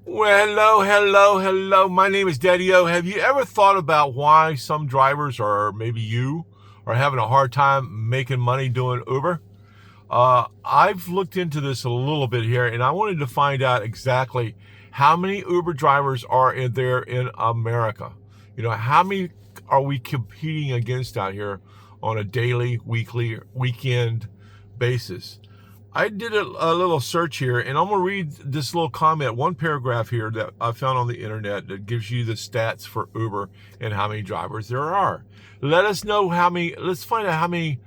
Well, hello. My name is Daddy-O. Have you ever thought about why some drivers, or maybe you, are having a hard time making money doing Uber? I've looked into this a little bit here, and I wanted to find out exactly how many Uber drivers are there in America. How many are we competing against out here on a daily, weekly, weekend basis? I did a little search here, and I'm going to read this little comment, one paragraph here that I found on the internet that gives you the stats for Uber and how many drivers there are. Let us know how many, let's find out how many,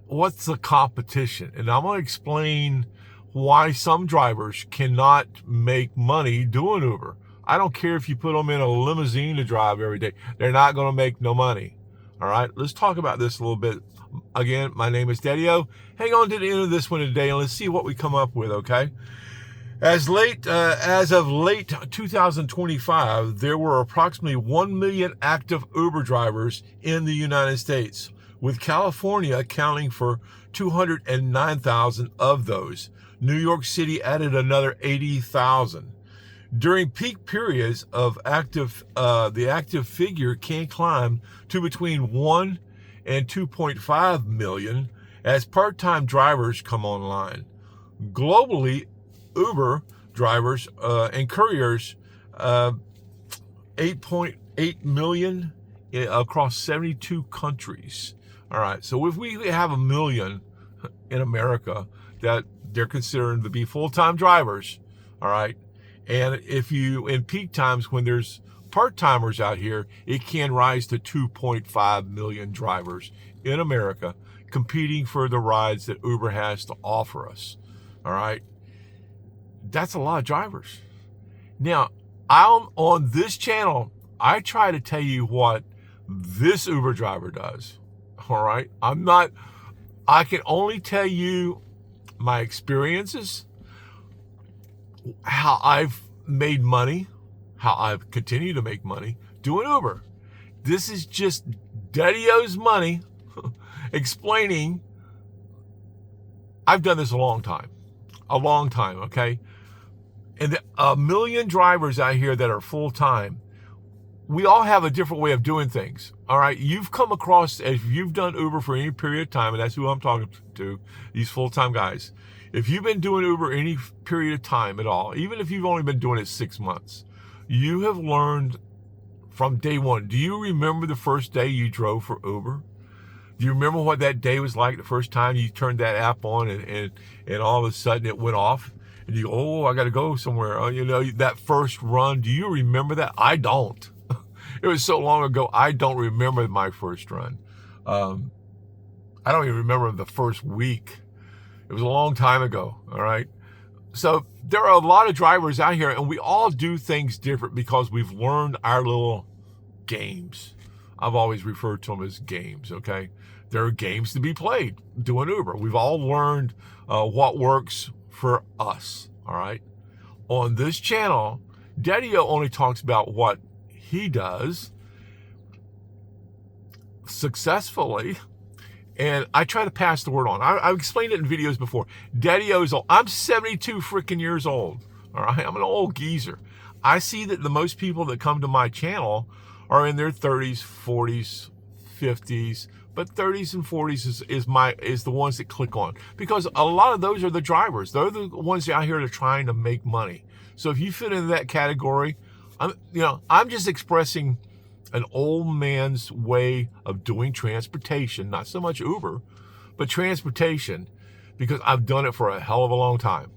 what's the competition. And I'm going to explain why some drivers cannot make money doing Uber. I don't care if you put them in a limousine to drive every day. They're not going to make no money. All right, let's talk about this a little bit. Again, my name is Daddy-O. Hang on to the end of this one today, and let's see what we come up with, okay? As of late 2025, there were approximately 1 million active Uber drivers in the United States, with California accounting for 209,000 of those. New York City added another 80,000. During peak periods of the active figure can climb to between 1 and 2.5 million as part-time drivers come online. Globally, Uber drivers and couriers, 8.8 million across 72 countries. All right, so if we have a million in America that they're considered to be full-time drivers, all right, and if you, in peak times when there's part-timers out here, it can rise to 2.5 million drivers in America competing for the rides that Uber has to offer us. All right. That's a lot of drivers. Now, on this channel, I try to tell you what this Uber driver does. All right. I can only tell you my experiences, how I've made money, how I've continued to make money doing Uber. This is just Daddy-O's money explaining. I've done this a long time, okay? And a million drivers out here that are full-time, we all have a different way of doing things, all right? You've come across, if you've done Uber for any period of time, and that's who I'm talking to, these full-time guys. If you've been doing Uber any period of time at all, even if you've only been doing it 6 months, you have learned from day one. Do you remember the first day you drove for Uber? Do you remember what that day was like the first time you turned that app on and all of a sudden it went off? And you go, oh, I got to go somewhere. Oh, that first run, do you remember that? I don't. It was so long ago, I don't remember my first run. I don't even remember the first week. It was a long time ago, all right? So there are a lot of drivers out here, and we all do things different because we've learned our little games. I've always referred to them as games, okay? There are games to be played doing Uber. We've all learned what works for us, all right? On this channel, Daddy-O only talks about what he does successfully, and I try to pass the word on. I've explained it in videos before. Daddy-O's old. I'm 72 freaking years old. All right, I'm an old geezer. I see that the most people that come to my channel are in their 30s, 40s, 50s, but 30s and 40s is the ones that click on, because a lot of those are the drivers. They're the ones out here that are trying to make money. So if you fit into that category, I'm just expressing an old man's way of doing transportation, not so much Uber, but transportation, because I've done it for a hell of a long time.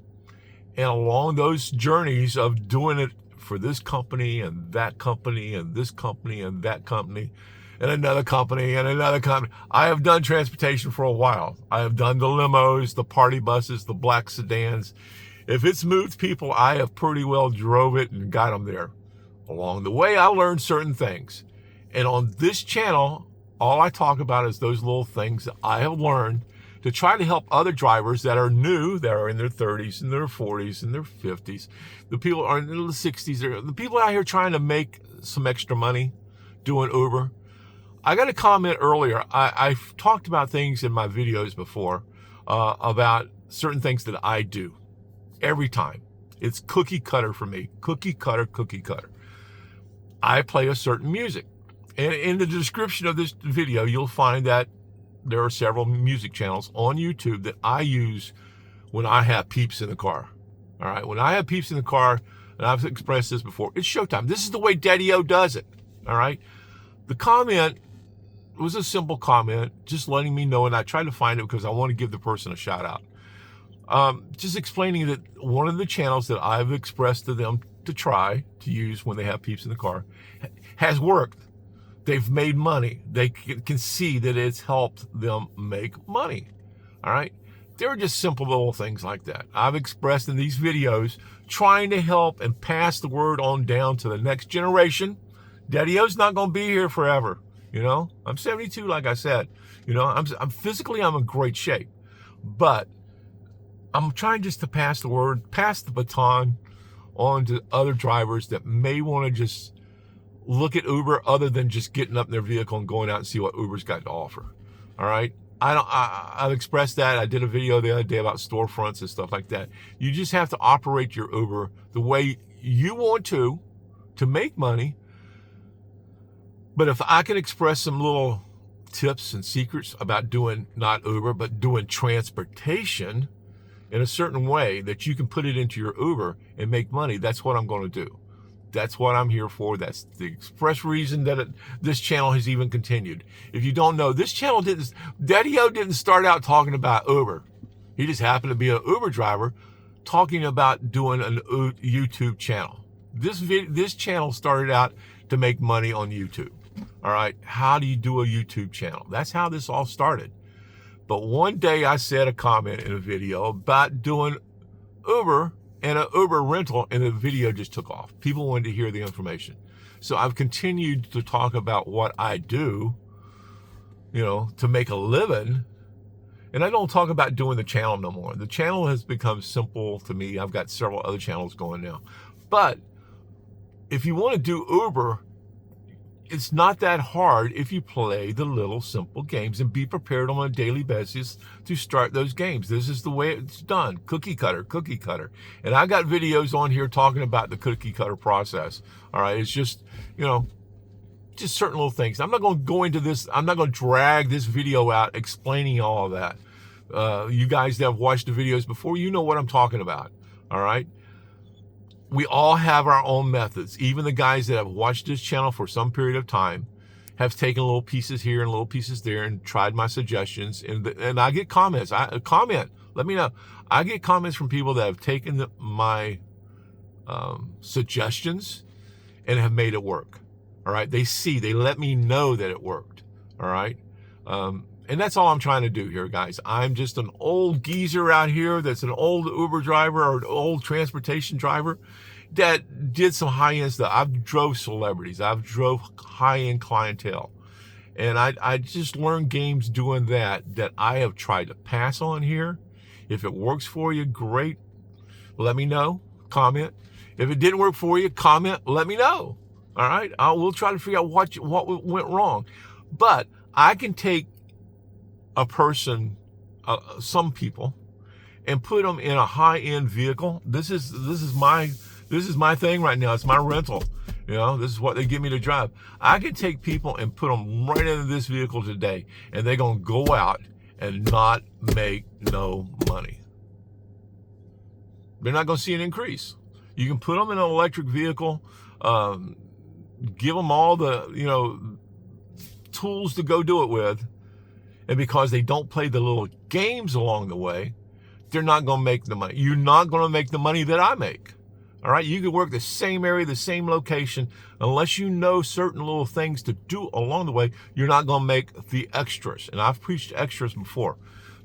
And along those journeys of doing it for this company and that company and this company and that company and another company and another company, I have done transportation for a while. I have done the limos, the party buses, the black sedans. If it's moved people, I have pretty well drove it and got them there. Along the way, I learned certain things. And on this channel, all I talk about is those little things that I have learned to try to help other drivers that are new, that are in their 30s and their 40s and their 50s. The people are in the 60s. The people out here trying to make some extra money doing Uber. I got a comment earlier. I've talked about things in my videos before about certain things that I do every time. It's cookie cutter for me. Cookie cutter, cookie cutter. I play a certain music. And in the description of this video, you'll find that there are several music channels on YouTube that I use when I have peeps in the car. All right. When I have peeps in the car, and I've expressed this before, it's showtime. This is the way Daddy-O does it. All right. The comment was a simple comment, just letting me know, and I tried to find it because I want to give the person a shout out. Just explaining that one of the channels that I've expressed to them to try to use when they have peeps in the car has worked. They've made money. They can see that it's helped them make money. All right. There are just simple little things like that I've expressed in these videos, trying to help and pass the word on down to the next generation. Daddy-O's not going to be here forever. You know, I'm 72, like I said. You know, I'm physically, I'm in great shape, but I'm trying just to pass the word, pass the baton on to other drivers that may want to just look at Uber other than just getting up in their vehicle and going out and see what Uber's got to offer. All right. I've expressed that. I did a video the other day about storefronts and stuff like that. You just have to operate your Uber the way you want to make money. But if I can express some little tips and secrets about doing not Uber, but doing transportation in a certain way that you can put it into your Uber and make money, that's what I'm going to do. That's what I'm here for. That's the express reason that this channel has even continued. If you don't know, this channel Daddy-O didn't start out talking about Uber. He just happened to be an Uber driver talking about doing a YouTube channel. This channel started out to make money on YouTube. All right. How do you do a YouTube channel? That's how this all started. But one day I said a comment in a video about doing Uber and an Uber rental, and the video just took off. People wanted to hear the information. So I've continued to talk about what I do, you know, to make a living. And I don't talk about doing the channel no more. The channel has become simple to me. I've got several other channels going now. But if you want to do Uber, it's not that hard if you play the little simple games and be prepared on a daily basis to start those games. This is the way it's done. Cookie cutter, cookie cutter. And I got videos on here talking about the cookie cutter process. All right. It's just, you know, just certain little things. I'm not going to go into this. I'm not going to drag this video out explaining all of that. You guys that have watched the videos before, you know what I'm talking about. All right. We all have our own methods. Even the guys that have watched this channel for some period of time have taken little pieces here and little pieces there and tried my suggestions. And I get comments. Comment. Let me know. I get comments from people that have taken my suggestions and have made it work. All right. They let me know that it worked. All right. And that's all I'm trying to do here, guys. I'm just an old geezer out here that's an old Uber driver or an old transportation driver that did some high-end stuff. I've drove celebrities. I've drove high-end clientele. And I just learned games doing that I have tried to pass on here. If it works for you, great. Let me know. Comment. If it didn't work for you, comment. Let me know. All right? We'll try to figure out what went wrong. But I can take a person, some people, and put them in a high-end vehicle. This is my thing right now. It's my rental. You know, this is what they give me to drive. I can take people and put them right into this vehicle today, and they're going to go out and not make no money. They're not going to see an increase. You can put them in an electric vehicle, give them all the, you know, tools to go do it with. And because they don't play the little games along the way, they're not going to make the money. You're not going to make the money that I make. All right. You can work the same area, the same location. Unless you know certain little things to do along the way, you're not going to make the extras. And I've preached extras before.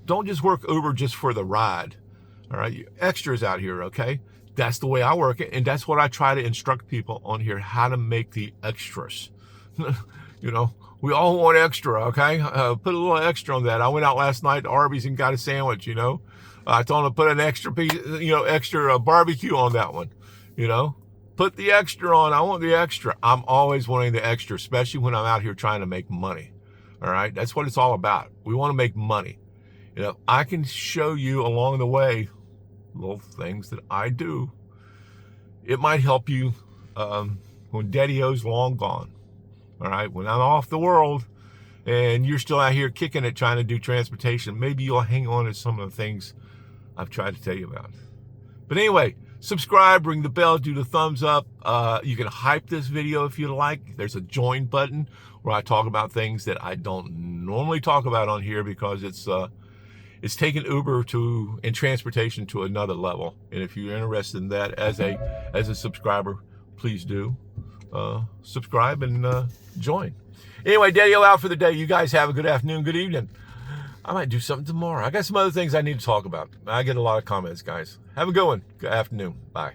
Don't just work Uber just for the ride. All right. You extras out here. Okay. That's the way I work it. And that's what I try to instruct people on here, how to make the extras. You know, we all want extra, okay? Put a little extra on that. I went out last night to Arby's and got a sandwich, you know. I told them to put an extra piece, you know, extra barbecue on that one, you know. Put the extra on. I want the extra. I'm always wanting the extra, especially when I'm out here trying to make money, all right? That's what it's all about. We want to make money. You know, I can show you along the way little things that I do it might help you when Daddy-O's long gone. All right, when I'm off the world and you're still out here kicking it trying to do transportation, maybe you'll hang on to some of the things I've tried to tell you about. But anyway, subscribe, ring the bell, do the thumbs up. You can hype this video if you like. There's a join button where I talk about things that I don't normally talk about on here because it's taken Uber and transportation to another level. And if you're interested in that as a subscriber, please do subscribe and join. Anyway, Daddy-O out for the day. You guys have a good afternoon, good evening. I might do something tomorrow. I got some other things I need to talk about. I get a lot of comments, guys. Have a good one. Good afternoon. Bye.